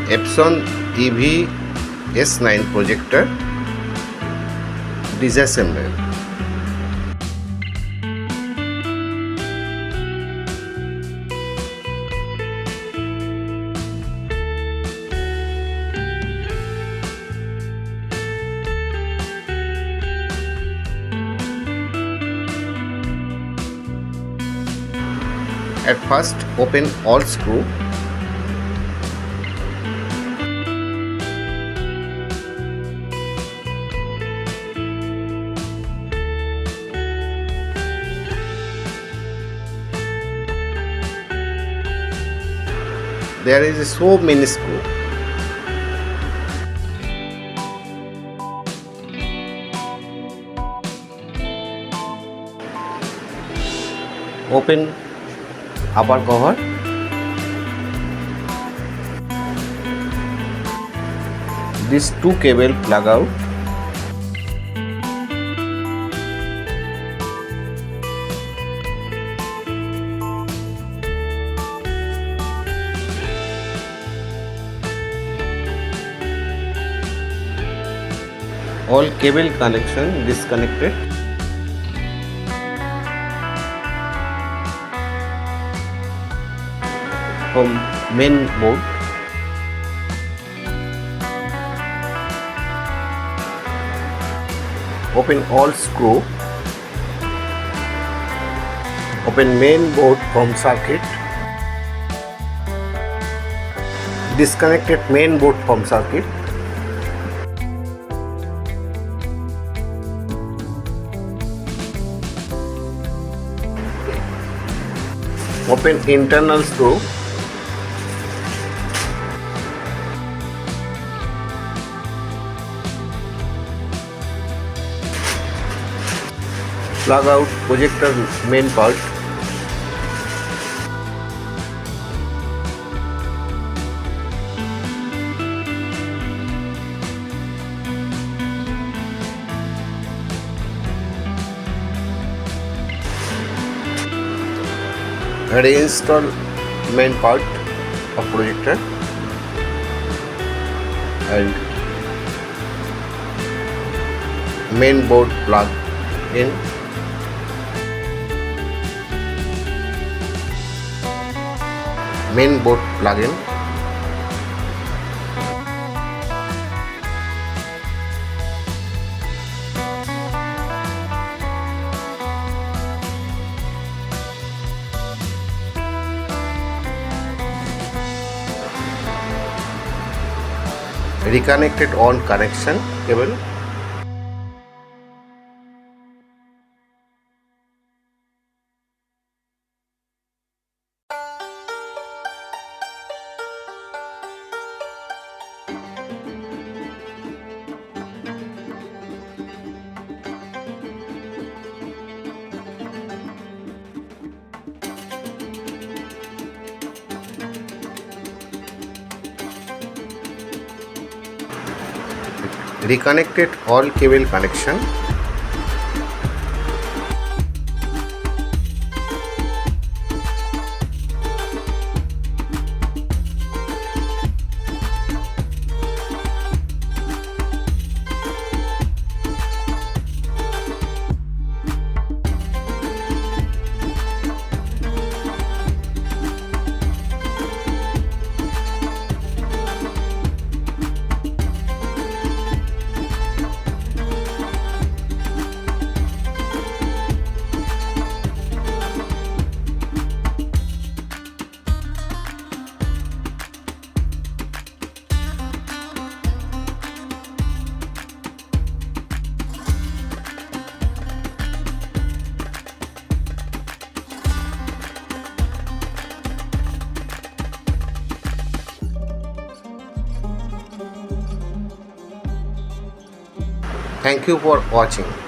Epson S9 projector Disassembling. At first, open all screw. There is so many screw. Open upper cover. These two cable plug out. All cable connection disconnected. From main board. Open all screw. Open main board from circuit. Disconnected main board from circuit. Open internal screw. Plug out projector main part. Reinstall main part of projector and main board plug in. Main board plug in. Reconnected on connection cable. Reconnected all cable connection. Thank you for watching.